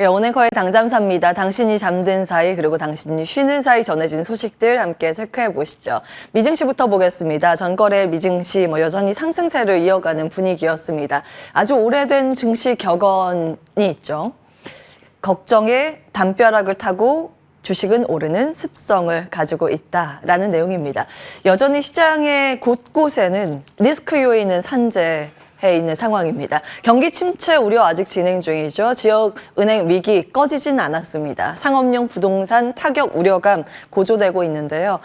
예, 오늘 당잠사입니다. 당신이 잠든 사이 그리고 당신이 쉬는 사이 전해진 소식들 함께 체크해 보시죠. 미증시부터 보겠습니다. 전거래 미증시 여전히 상승세를 이어가는 분위기였습니다. 아주 오래된 증시 격언이 있죠. 걱정의 담벼락을 타고 주식은 오르는 습성을 가지고 있다라는 내용입니다. 여전히 시장의 곳곳에는 리스크 요인은 산재 해 있는 상황입니다. 경기 침체 우려 아직 진행 중이죠. 지역 은행 위기 꺼지진 않았습니다. 상업용 부동산 타격 우려감 고조되고 있는데요.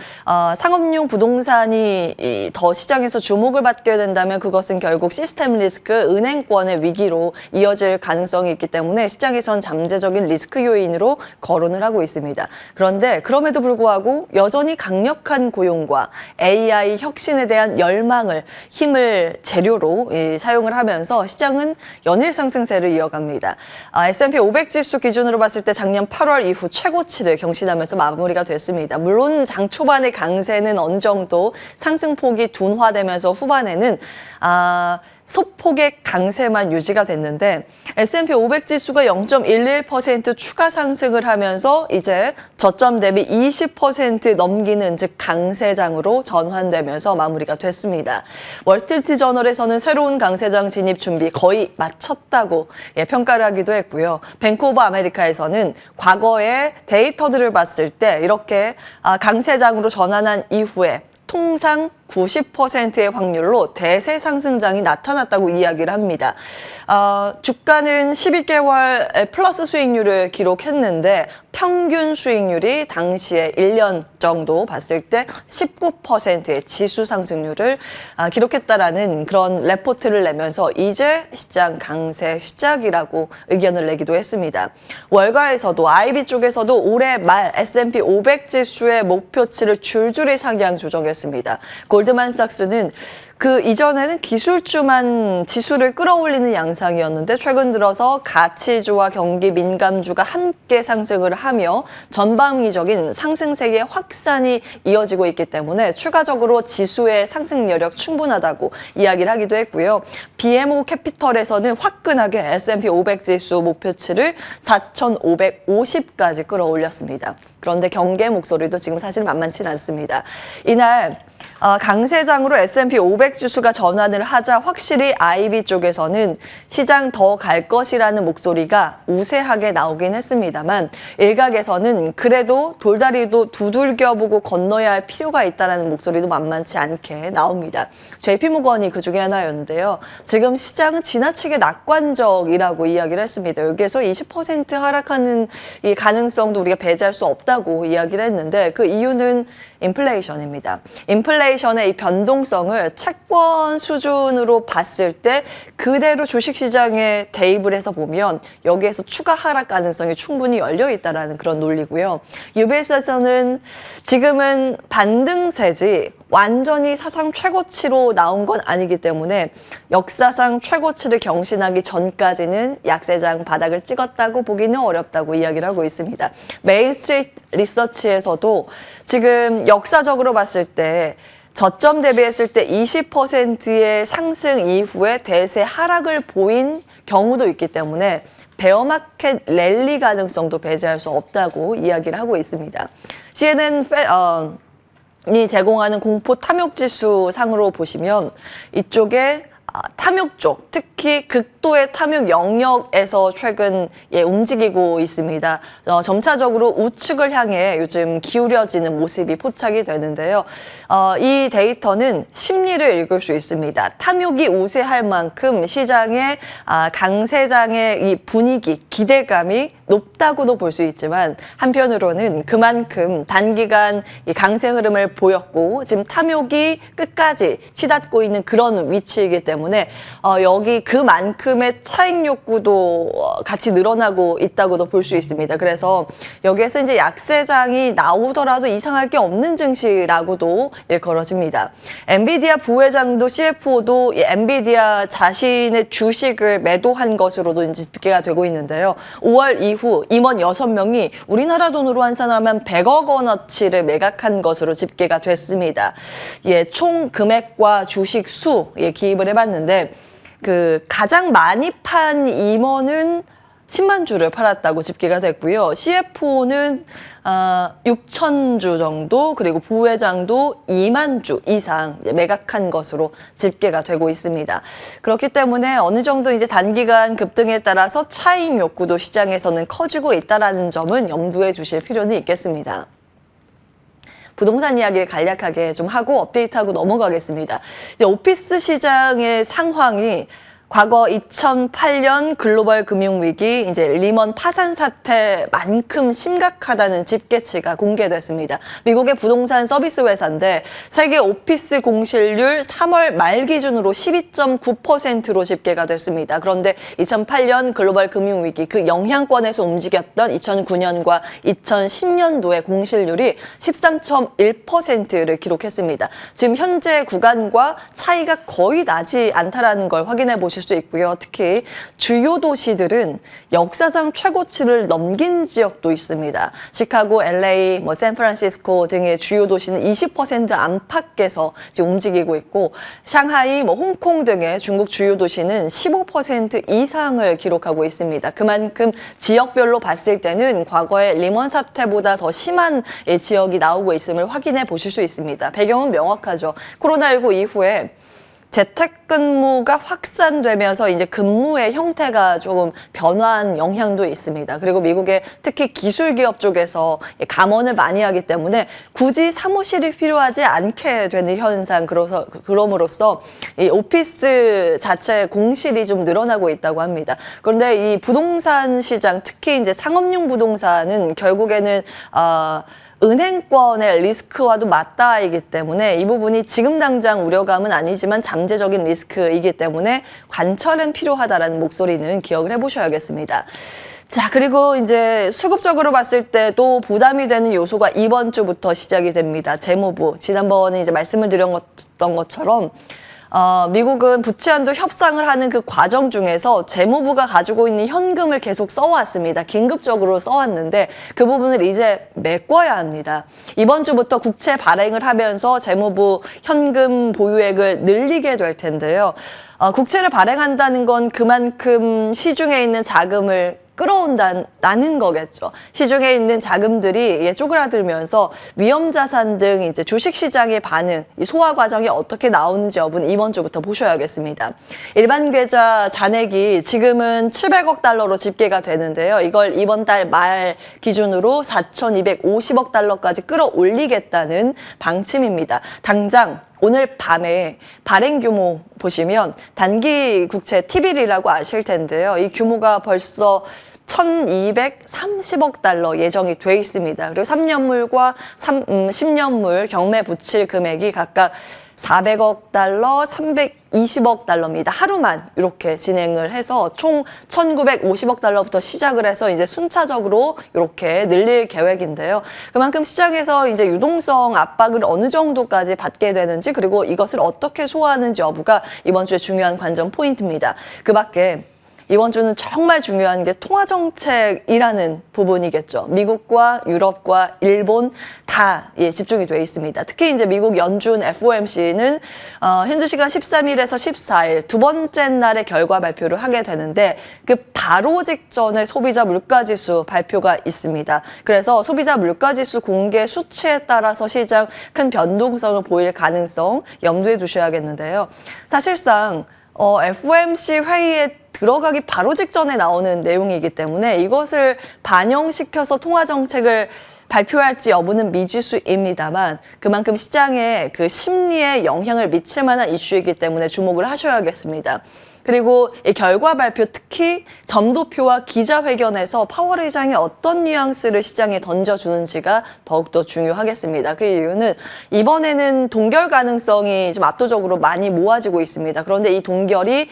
상업용 부동산이 더 시장에서 주목을 받게 된다면 그것은 결국 시스템 리스크, 은행권의 위기로 이어질 가능성이 있기 때문에 시장에선 잠재적인 리스크 요인으로 거론을 하고 있습니다. 그런데 그럼에도 불구하고 여전히 강력한 고용과 AI 혁신에 대한 열망을 힘을 재료로 사용을 하면서 시장은 연일 상승세를 이어갑니다. S&P 500 지수 기준으로 봤을 때 작년 8월 이후 최고치를 경신하면서 마무리가 됐습니다. 물론 장 초반의 강세는 어느 정도 상승폭이 둔화되면서 후반에는 소폭의 강세만 유지가 됐는데 S&P 500 지수가 0.11% 추가 상승을 하면서 이제 저점 대비 20% 넘기는 즉 강세장으로 전환되면서 마무리가 됐습니다. 월스트리트 저널에서는 새로운 강세장 진입 준비 거의 마쳤다고 평가를 하기도 했고요. 뱅크 오브 아메리카에서는 과거의 데이터들을 봤을 때 이렇게 강세장으로 전환한 이후에 통상 90%의 확률로 대세 상승장이 나타났다고 이야기를 합니다. 주가는 12개월 플러스 수익률을 기록했는데 평균 수익률이 당시에 1년 정도 봤을 때 19%의 지수 상승률을 기록했다라는 그런 레포트를 내면서 이제 시장 강세 시작이라고 의견을 내기도 했습니다. 월가에서도 IB 쪽에서도 올해 말 S&P 500 지수의 목표치를 줄줄이 상향 조정했습니다. 골드만삭스는 그 이전에는 기술주만 지수를 끌어올리는 양상이었는데 최근 들어서 가치주와 경기 민감주가 함께 상승을 하며 전방위적인 상승세의 확산이 이어지고 있기 때문에 추가적으로 지수의 상승 여력 충분하다고 이야기를 하기도 했고요. BMO 캐피털에서는 화끈하게 S&P 500 지수 목표치를 4,550까지 끌어올렸습니다. 그런데 경계 목소리도 지금 사실 만만치 않습니다. 이날 강세장으로 S&P 500 지수가 전환을 하자 확실히 IB 쪽에서는 시장 더 갈 것이라는 목소리가 우세하게 나오긴 했습니다만 일각에서는 그래도 돌다리도 두들겨보고 건너야 할 필요가 있다는 목소리도 만만치 않게 나옵니다. JP모건이 그 중에 하나였는데요. 지금 시장은 지나치게 낙관적이라고 이야기를 했습니다. 여기에서 20% 하락하는 이 가능성도 우리가 배제할 수 없다고 이야기를 했는데 그 이유는 인플레이션입니다. 인플레이션의 이 변동성을 채권 수준으로 봤을 때 그대로 주식시장에 대입을 해서 보면 여기에서 추가 하락 가능성이 충분히 열려 있다는 그런 논리고요. UBS에서는 지금은 반등세지 완전히 사상 최고치로 나온 건 아니기 때문에 역사상 최고치를 경신하기 전까지는 약세장 바닥을 찍었다고 보기는 어렵다고 이야기를 하고 있습니다. 메인스트리트 리서치에서도 지금 역사적으로 봤을 때 저점 대비했을 때 20%의 상승 이후에 대세 하락을 보인 경우도 있기 때문에 베어마켓 랠리 가능성도 배제할 수 없다고 이야기를 하고 있습니다. CNN 이 제공하는 공포 탐욕 지수 상으로 보시면 이쪽에 탐욕 쪽, 특히 극도의 탐욕 영역에서 최근 움직이고 있습니다. 점차적으로 우측을 향해 요즘 기울여지는 모습이 포착이 되는데요. 이 데이터는 심리를 읽을 수 있습니다. 탐욕이 우세할 만큼 시장의 강세장의 이 분위기, 기대감이 높다고도 볼 수 있지만 한편으로는 그만큼 단기간 이 강세 흐름을 보였고 지금 탐욕이 끝까지 치닫고 있는 그런 위치이기 때문에 여기 그만큼의 차익 욕구도 같이 늘어나고 있다고도 볼 수 있습니다. 그래서 여기에서 이제 약세장이 나오더라도 이상할 게 없는 증시라고도 일컬어집니다. 엔비디아 부회장도 CFO도 이 엔비디아 자신의 주식을 매도한 것으로도 이제 집계가 되고 있는데요. 5월 이후 임원 6명이 우리나라 돈으로 환산하면 100억 원어치를 매각한 것으로 집계가 됐습니다. 총 금액과 주식 수 기입을 해봤는데 그 가장 많이 판 임원은 10만 주를 팔았다고 집계가 됐고요. CFO는 6천 주 정도, 그리고 부회장도 2만 주 이상 매각한 것으로 집계가 되고 있습니다. 그렇기 때문에 어느 정도 이제 단기간 급등에 따라서 차익 욕구도 시장에서는 커지고 있다는 점은 염두에 두실 필요는 있겠습니다. 부동산 이야기를 간략하게 좀 하고 업데이트하고 넘어가겠습니다. 이제 오피스 시장의 상황이 과거 2008년 글로벌 금융위기, 이제 리먼 파산 사태만큼 심각하다는 집계치가 공개됐습니다. 미국의 부동산 서비스 회사인데 세계 오피스 공실률 3월 말 기준으로 12.9%로 집계가 됐습니다. 그런데 2008년 글로벌 금융위기 그 영향권에서 움직였던 2009년과 2010년도의 공실률이 13.1%를 기록했습니다. 지금 현재 구간과 차이가 거의 나지 않다라는 걸 확인해 보실 수 있고요. 특히 주요 도시들은 역사상 최고치를 넘긴 지역도 있습니다. 시카고, LA, 샌프란시스코 등의 주요 도시는 20% 안팎에서 지금 움직이고 있고, 상하이, 홍콩 등의 중국 주요 도시는 15% 이상을 기록하고 있습니다. 그만큼 지역별로 봤을 때는 과거의 리먼 사태보다 더 심한 지역이 나오고 있음을 확인해 보실 수 있습니다. 배경은 명확하죠. 코로나19 이후에 재택근무가 확산되면서 이제 근무의 형태가 조금 변화한 영향도 있습니다. 그리고 미국의 특히 기술기업 쪽에서 감원을 많이 하기 때문에 굳이 사무실이 필요하지 않게 되는 현상, 그럼으로써 이 오피스 자체 공실이 좀 늘어나고 있다고 합니다. 그런데 이 부동산 시장, 특히 이제 상업용 부동산은 결국에는 은행권의 리스크와도 맞닿아있기 때문에 이 부분이 지금 당장 우려감은 아니지만 잠재적인 리스크이기 때문에 관철은 필요하다라는 목소리는 기억을 해보셔야겠습니다. 자, 그리고 이제 수급적으로 봤을 때 또 부담이 되는 요소가 이번 주부터 시작이 됩니다. 재무부, 지난번에 이제 말씀을 드렸던 것처럼 미국은 부채 한도 협상을 하는 그 과정 중에서 재무부가 가지고 있는 현금을 계속 써왔습니다. 긴급적으로 써왔는데 그 부분을 이제 메꿔야 합니다. 이번 주부터 국채 발행을 하면서 재무부 현금 보유액을 늘리게 될 텐데요. 국채를 발행한다는 건 그만큼 시중에 있는 자금을 끌어온다는 거겠죠. 시중에 있는 자금들이 쪼그라들면서 위험자산 등 이제 주식시장의 반응, 이 소화 과정이 어떻게 나오는지 여부는 이번 주부터 보셔야겠습니다. 일반 계좌 잔액이 지금은 700억 달러로 집계가 되는데요. 이걸 이번 달 말 기준으로 4,250억 달러까지 끌어올리겠다는 방침입니다. 당장 오늘 밤에 발행 규모 보시면 단기 국채 T빌이라고 아실 텐데요. 이 규모가 벌써 1,230억 달러 예정이 돼 있습니다. 그리고 3년물과 10년물 경매 붙일 금액이 각각 400억 달러, 320억 달러입니다. 하루만 이렇게 진행을 해서 총 1,950억 달러부터 시작을 해서 이제 순차적으로 이렇게 늘릴 계획인데요. 그만큼 시장에서 이제 유동성 압박을 어느 정도까지 받게 되는지, 그리고 이것을 어떻게 소화하는지 여부가 이번 주에 중요한 관전 포인트입니다. 그 밖에 이번 주는 정말 중요한 게 통화정책이라는 부분이겠죠. 미국과 유럽과 일본 다 집중이 돼 있습니다. 특히 이제 미국 연준 FOMC는 현지 시간 13일에서 14일 두 번째 날에 결과 발표를 하게 되는데 그 바로 직전에 소비자 물가지수 발표가 있습니다. 그래서 소비자 물가지수 공개 수치에 따라서 시장 큰 변동성을 보일 가능성 염두에 두셔야겠는데요. 사실상 FOMC 회의에 들어가기 바로 직전에 나오는 내용이기 때문에 이것을 반영시켜서 통화정책을 발표할지 여부는 미지수입니다만 그만큼 시장에 그 심리에 영향을 미칠 만한 이슈이기 때문에 주목을 하셔야겠습니다. 그리고 이 결과 발표, 특히 점도표와 기자회견에서 파월 의장이 어떤 뉘앙스를 시장에 던져주는지가 더욱더 중요하겠습니다. 그 이유는 이번에는 동결 가능성이 좀 압도적으로 많이 모아지고 있습니다. 그런데 이 동결이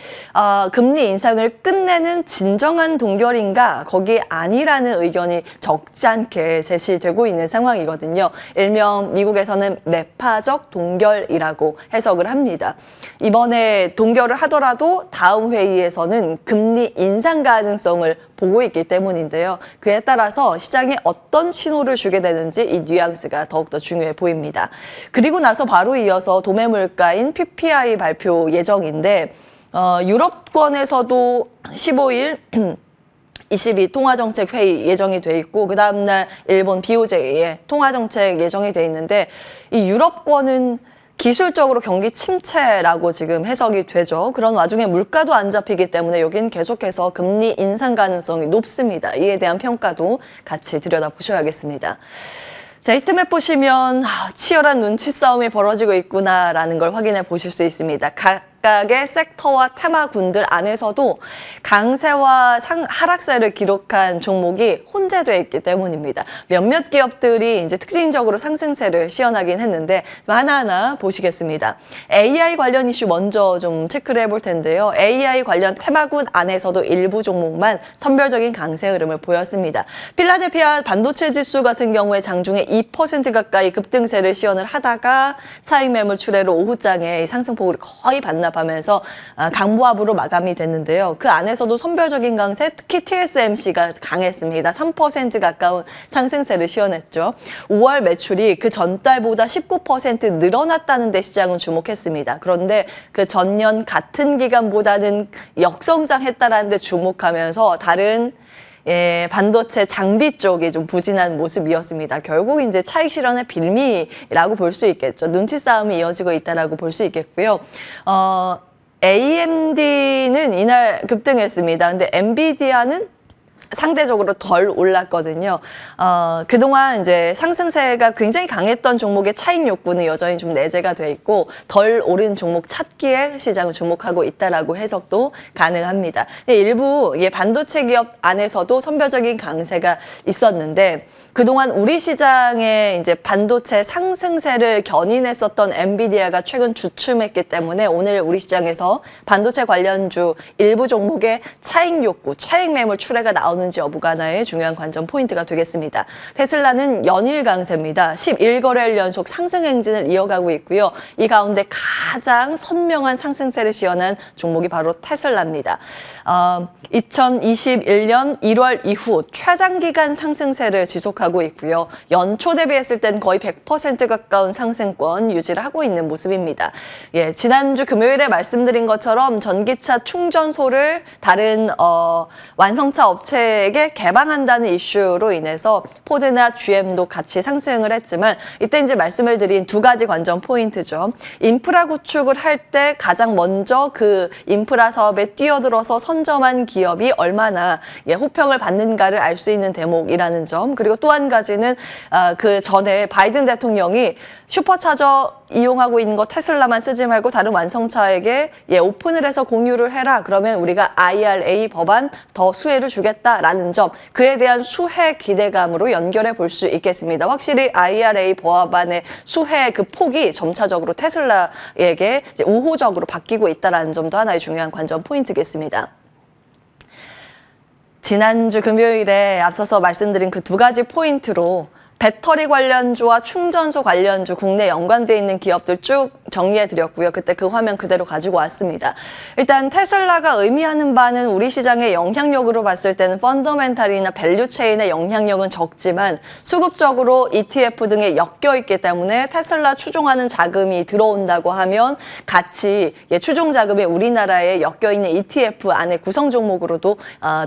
금리 인상을 끝내는 진정한 동결인가? 거기에 아니라는 의견이 적지 않게 제시되고 있는 상황이거든요. 일명 미국에서는 매파적 동결이라고 해석을 합니다. 이번에 동결을 하더라도 다음 회의에서는 금리 인상 가능성을 보고 있기 때문인데요. 그에 따라서 시장에 어떤 신호를 주게 되는지 이 뉘앙스가 더욱더 중요해 보입니다. 그리고 나서 바로 이어서 도매 물가인 PPI 발표 예정인데 유럽권에서도 15일 22 통화정책회의 예정이 돼 있고 그 다음날 일본 BOJ의 통화정책 예정이 돼 있는데 이 유럽권은 기술적으로 경기 침체라고 지금 해석이 되죠. 그런 와중에 물가도 안 잡히기 때문에 여긴 계속해서 금리 인상 가능성이 높습니다. 이에 대한 평가도 같이 들여다보셔야겠습니다. 자, 히트맵 보시면 치열한 눈치 싸움이 벌어지고 있구나라는 걸 확인해 보실 수 있습니다. 각각의 섹터와 테마군들 안에서도 강세와 하락세를 기록한 종목이 혼재되어 있기 때문입니다. 몇몇 기업들이 이제 특징적으로 상승세를 시연하긴 했는데 좀 하나하나 보시겠습니다. AI 관련 이슈 먼저 좀 체크를 해볼 텐데요. AI 관련 테마군 안에서도 일부 종목만 선별적인 강세 흐름을 보였습니다. 필라델피아 반도체 지수 같은 경우에 장중에 2% 가까이 급등세를 시연을 하다가 차익 매물 출회로 오후장에 상승폭을 거의 반납하면서 강보합으로 마감이 됐는데요. 그 안에서도 선별적인 강세, 특히 TSMC가 강했습니다. 3% 가까운 상승세를 시연했죠. 5월 매출이 그 전달보다 19% 늘어났다는 데 시장은 주목했습니다. 그런데 그 전년 같은 기간보다는 역성장했다는 데 주목하면서 다른 반도체 장비 쪽이 좀 부진한 모습이었습니다. 결국 이제 차익 실현의 빌미라고 볼 수 있겠죠. 눈치 싸움이 이어지고 있다라고 볼 수 있겠고요. AMD는 이날 급등했습니다. 근데 엔비디아는 상대적으로 덜 올랐거든요. 그동안 이제 상승세가 굉장히 강했던 종목의 차익 욕구는 여전히 좀 내재가 돼 있고 덜 오른 종목 찾기에 시장을 주목하고 있다라고 해석도 가능합니다. 일부 반도체 기업 안에서도 선별적인 강세가 있었는데 그동안 우리 시장에 이제 반도체 상승세를 견인했었던 엔비디아가 최근 주춤했기 때문에 오늘 우리 시장에서 반도체 관련주 일부 종목의 차익 욕구, 차익 매물 출회가 나오는지 여부가 하나의 중요한 관전 포인트가 되겠습니다. 테슬라는 연일 강세입니다. 11거래일 연속 상승 행진을 이어가고 있고요. 이 가운데 가장 선명한 상승세를 시연한 종목이 바로 테슬라입니다. 2021년 1월 이후 최장기간 상승세를 지속하고 있고요. 연초 대비했을 땐 거의 100% 가까운 상승권 유지를 하고 있는 모습입니다. 지난주 금요일에 말씀드린 것처럼 전기차 충전소를 다른 완성차 업체에게 개방한다는 이슈로 인해서 포드나 GM도 같이 상승을 했지만 이때 이제 말씀을 드린 두 가지 관전 포인트죠. 인프라 구축을 할 때 가장 먼저 그 인프라 사업에 뛰어들어서 선점한 기업이 얼마나 호평을 받는가를 알 수 있는 대목이라는 점. 그리고 또 한 가지는 그 전에 바이든 대통령이 슈퍼차저 이용하고 있는 거 테슬라만 쓰지 말고 다른 완성차에게 오픈을 해서 공유를 해라. 그러면 우리가 IRA 법안 더 수혜를 주겠다라는 점. 그에 대한 수혜 기대감으로 연결해 볼 수 있겠습니다. 확실히 IRA 법안의 수혜 그 폭이 점차적으로 테슬라에게 이제 우호적으로 바뀌고 있다는 점도 하나의 중요한 관전 포인트겠습니다. 지난주 금요일에 앞서서 말씀드린 그 두 가지 포인트로 배터리 관련주와 충전소 관련주 국내 연관돼 있는 기업들 쭉 정리해드렸고요. 그때 그 화면 그대로 가지고 왔습니다. 일단 테슬라가 의미하는 바는 우리 시장의 영향력으로 봤을 때는 펀더멘탈이나 밸류체인의 영향력은 적지만 수급적으로 ETF 등에 엮여있기 때문에 테슬라 추종하는 자금이 들어온다고 하면 같이 추종 자금이 우리나라에 엮여있는 ETF 안에 구성 종목으로도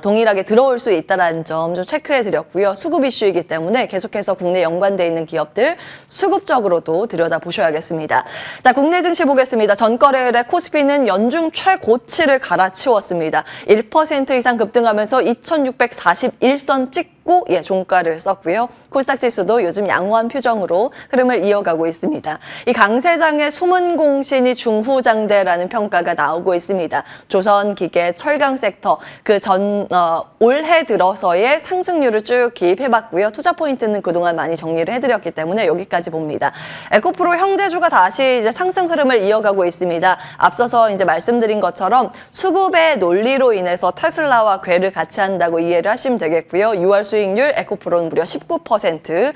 동일하게 들어올 수 있다는 점 좀 체크해드렸고요. 수급 이슈이기 때문에 계속해서 국내 연관돼 있는 기업들 수급적으로도 들여다보셔야겠습니다. 자, 국내 증시 보겠습니다. 전거래일에 코스피는 연중 최고치를 갈아치웠습니다. 1% 이상 급등하면서 2641선 찍고 종가를 썼고요. 코스닥 지수도 요즘 양호한 표정으로 흐름을 이어가고 있습니다. 이 강세장의 숨은 공신이 중후장대라는 평가가 나오고 있습니다. 조선, 기계, 철강 섹터 올해 들어서의 상승률을 쭉 기입해봤고요. 투자 포인트는 그동안 많이 정리를 해드렸기 때문에 여기까지 봅니다. 에코프로 형제주가 다시 이제 상승 흐름을 이어가고 있습니다. 앞서서 이제 말씀드린 것처럼 수급의 논리로 인해서 테슬라와 궤를 같이 한다고 이해를 하시면 되겠고요. 6월 수익률 에코프로는 무려 19%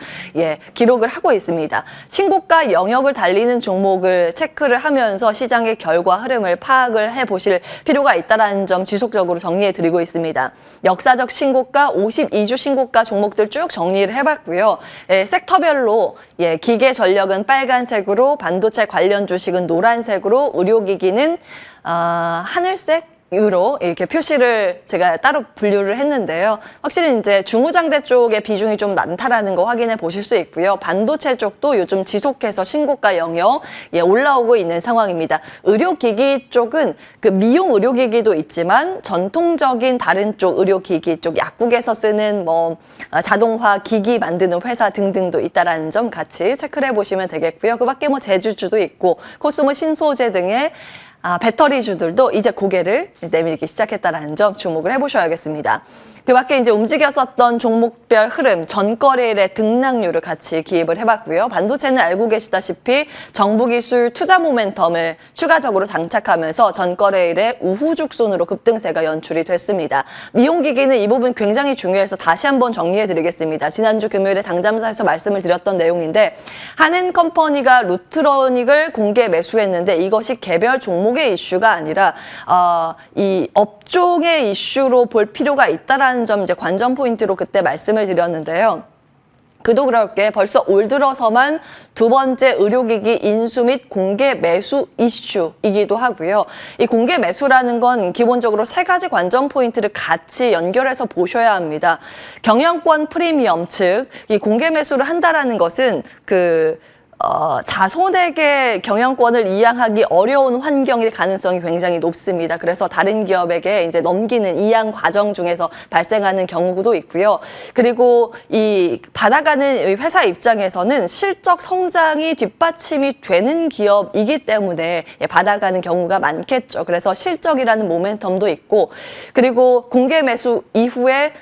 기록을 하고 있습니다. 신고가 영역을 달리는 종목을 체크를 하면서 시장의 결과 흐름을 파악을 해보실 필요가 있다는 점 지속적으로 정리해드리고 있습니다. 역사적 신고가, 52주 신고가 종목들 쭉 정리를 해봤고요. 섹터별로 기계 전력은 빨간색으로, 반도체 관련 주식은 노란색으로, 의료기기는 하늘색, 으로 이렇게 표시를 제가 따로 분류를 했는데요. 확실히 이제 중후장대 쪽의 비중이 좀 많다라는 거 확인해 보실 수 있고요. 반도체 쪽도 요즘 지속해서 신고가 영역 올라오고 있는 상황입니다. 의료기기 쪽은 그 미용 의료기기도 있지만 전통적인 다른 쪽 의료기기 쪽 약국에서 쓰는 뭐 자동화 기기 만드는 회사 등등도 있다라는 점 같이 체크를 해보시면 되겠고요. 그 밖에 뭐 제주주도 있고 코스모 신소재 등의 배터리주들도 이제 고개를 내밀기 시작했다는 점 주목을 해보셔야겠습니다. 그 밖에 이제 움직였었던 종목별 흐름, 전거래일의 등락률을 같이 기입을 해봤고요. 반도체는 알고 계시다시피 정부 기술 투자 모멘텀을 추가적으로 장착하면서 전거래일의 우후죽순으로 급등세가 연출이 됐습니다. 미용기기는 이 부분 굉장히 중요해서 다시 한번 정리해드리겠습니다. 지난주 금요일에 당잠사에서 말씀을 드렸던 내용인데 한엔컴퍼니가 루트로닉을 공개 매수했는데 이것이 개별 종목의 이슈가 아니라 이 업종의 이슈로 볼 필요가 있다라는 점 이제 관전 포인트로 그때 말씀을 드렸는데요. 그도 그럴 게 벌써 올 들어서만 두 번째 의료기기 인수 및 공개 매수 이슈이기도 하고요. 이 공개 매수라는 건 기본적으로 세 가지 관전 포인트를 같이 연결해서 보셔야 합니다. 경영권 프리미엄, 즉 이 공개 매수를 한다라는 것은 자손에게 경영권을 이양하기 어려운 환경일 가능성이 굉장히 높습니다. 그래서 다른 기업에게 이제 넘기는 이양 과정 중에서 발생하는 경우도 있고요. 그리고 이 받아가는 회사 입장에서는 실적 성장이 뒷받침이 되는 기업이기 때문에 받아가는 경우가 많겠죠. 그래서 실적이라는 모멘텀도 있고, 그리고 공개 매수 이후에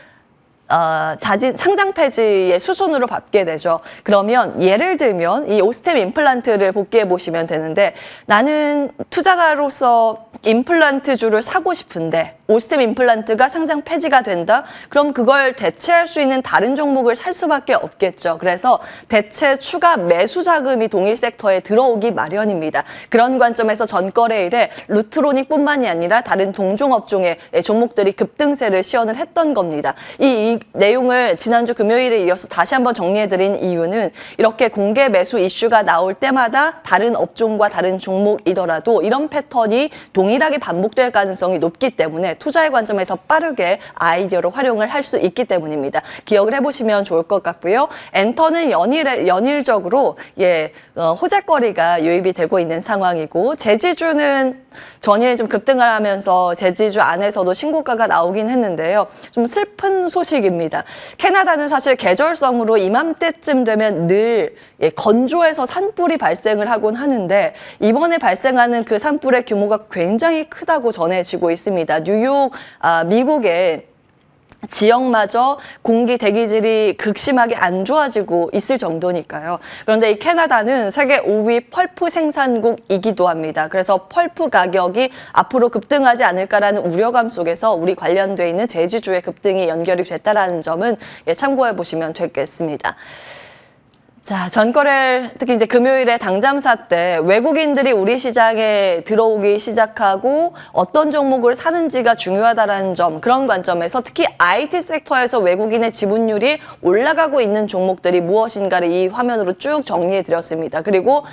상장 폐지의 수순으로 받게 되죠. 그러면 예를 들면 이 오스템 임플란트를 복귀해 보시면 되는데, 나는 투자자로서 임플란트주를 사고 싶은데 오스템 임플란트가 상장 폐지가 된다? 그럼 그걸 대체할 수 있는 다른 종목을 살 수밖에 없겠죠. 그래서 대체 추가 매수 자금이 동일 섹터에 들어오기 마련입니다. 그런 관점에서 전거래일에 루트로닉뿐만이 아니라 다른 동종업종의 종목들이 급등세를 시연을 했던 겁니다. 이 내용을 지난주 금요일에 이어서 다시 한번 정리해드린 이유는 이렇게 공개 매수 이슈가 나올 때마다 다른 업종과 다른 종목이더라도 이런 패턴이 동일하게 반복될 가능성이 높기 때문에 투자의 관점에서 빠르게 아이디어로 활용을 할 수 있기 때문입니다. 기억을 해보시면 좋을 것 같고요. 엔터는 연일적으로 호재거리가 유입이 되고 있는 상황이고, 제지주는 전일 좀 급등을 하면서 제지주 안에서도 신고가가 나오긴 했는데요. 좀 슬픈 소식입니다. 캐나다는 사실 계절성으로 이맘때쯤 되면 늘 건조해서 산불이 발생을 하곤 하는데, 이번에 발생하는 그 산불의 규모가 굉장히 크다고 전해지고 있습니다. 뉴욕, 미국의 지역마저 공기 대기질이 극심하게 안 좋아지고 있을 정도니까요. 그런데 이 캐나다는 세계 5위 펄프 생산국이기도 합니다. 그래서 펄프 가격이 앞으로 급등하지 않을까라는 우려감 속에서 우리 관련돼 있는 제지주의 급등이 연결이 됐다라는 점은 참고해 보시면 되겠습니다. 자, 전거래 특히 이제 금요일에 당잠사 때 외국인들이 우리 시장에 들어오기 시작하고 어떤 종목을 사는지가 중요하다라는 점, 그런 관점에서 특히 IT 섹터에서 외국인의 지분율이 올라가고 있는 종목들이 무엇인가를 이 화면으로 쭉 정리해 드렸습니다. 그리고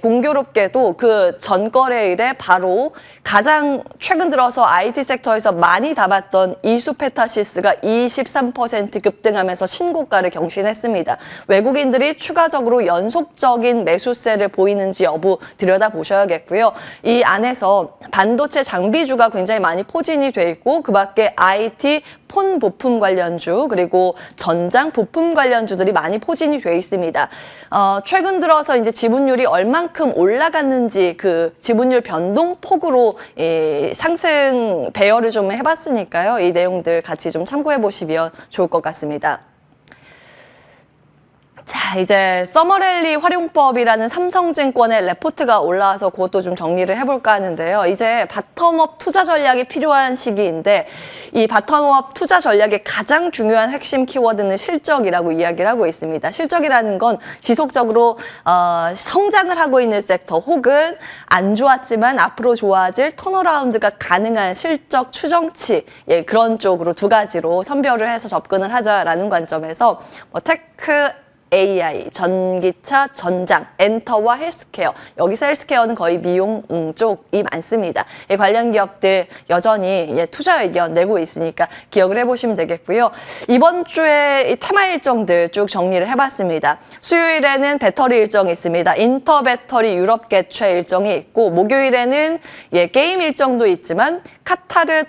공교롭게도 그 전거래일에 바로 가장 최근 들어서 IT 섹터에서 많이 담았던 이수페타시스가 23% 급등하면서 신고가를 경신했습니다. 외국인들이 추가적으로 연속적인 매수세를 보이는지 여부 들여다보셔야겠고요. 이 안에서 반도체 장비주가 굉장히 많이 포진이 돼 있고, 그 밖에 IT, 폰 부품 관련주, 그리고 전장 부품 관련주들이 많이 포진이 돼 있습니다. 최근 들어서 이제 지분율이 얼만큼 올라갔는지 그 지분율 변동폭으로 상승 배열을 좀 해봤으니까요. 이 내용들 같이 좀 참고해 보시면 좋을 것 같습니다. 자, 이제 서머랠리 활용법이라는 삼성증권의 레포트가 올라와서 그것도 좀 정리를 해볼까 하는데요. 이제 바텀업 투자 전략이 필요한 시기인데, 이 바텀업 투자 전략의 가장 중요한 핵심 키워드는 실적이라고 이야기를 하고 있습니다. 실적이라는 건 지속적으로 성장을 하고 있는 섹터, 혹은 안 좋았지만 앞으로 좋아질 턴어라운드가 가능한 실적 추정치, 그런 쪽으로 두 가지로 선별을 해서 접근을 하자라는 관점에서 테크 AI, 전기차, 전장, 엔터와 헬스케어. 여기서 헬스케어는 거의 미용 쪽이 많습니다. 관련 기업들 여전히 투자 의견 내고 있으니까 기억을 해보시면 되겠고요. 이번 주에 테마 일정들 쭉 정리를 해봤습니다. 수요일에는 배터리 일정이 있습니다. 인터배터리 유럽 개최 일정이 있고, 목요일에는 게임 일정도 있지만 카타르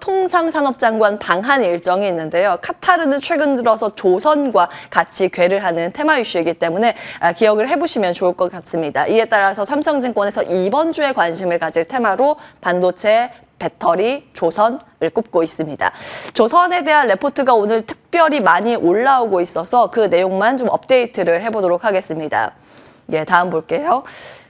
통상산업장관 방한 일정이 있는데요. 카타르는 최근 들어서 조선과 같이 궤를 하는 테마 이슈이기 때문에 기억을 해보시면 좋을 것 같습니다. 이에 따라서 삼성증권에서 이번 주에 관심을 가질 테마로 반도체, 배터리, 조선을 꼽고 있습니다. 조선에 대한 레포트가 오늘 특별히 많이 올라오고 있어서 그 내용만 좀 업데이트를 해보도록 하겠습니다. 다음 볼게요.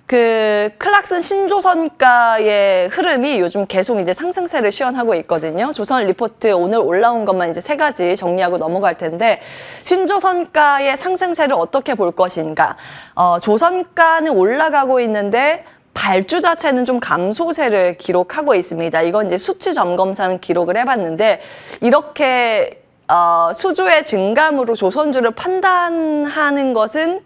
클락슨 신조선가의 흐름이 요즘 계속 이제 상승세를 시현하고 있거든요. 조선 리포트 오늘 올라온 것만 이제 3가지 정리하고 넘어갈 텐데, 신조선가의 상승세를 어떻게 볼 것인가. 조선가는 올라가고 있는데 발주 자체는 좀 감소세를 기록하고 있습니다. 이건 이제 수치 점검상 기록을 해봤는데, 이렇게 수주의 증감으로 조선주를 판단하는 것은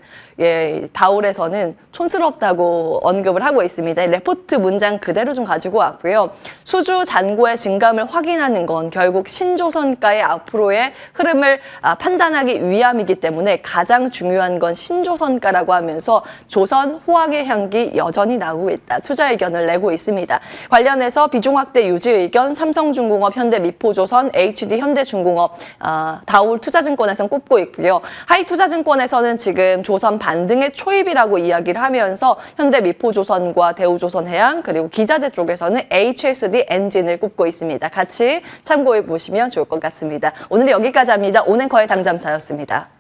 다울에서는 촌스럽다고 언급을 하고 있습니다. 레포트 문장 그대로 좀 가지고 왔고요. 수주 잔고의 증감을 확인하는 건 결국 신조선가의 앞으로의 흐름을 판단하기 위함이기 때문에 가장 중요한 건 신조선가라고 하면서 조선 호황의 향기 여전히 나오고 있다. 투자 의견을 내고 있습니다. 관련해서 비중 확대 유지 의견 삼성중공업, 현대미포조선, HD 현대중공업, 다울 투자증권에서는 꼽고 있고요. 하이투자증권에서는 지금 조선 반등의 초입이라고 이야기를 하면서 현대미포조선과 대우조선해양, 그리고 기자재 쪽에서는 HSD 엔진을 꼽고 있습니다. 같이 참고해 보시면 좋을 것 같습니다. 오늘 여기까지 합니다. 오늘 거의 당잠사였습니다.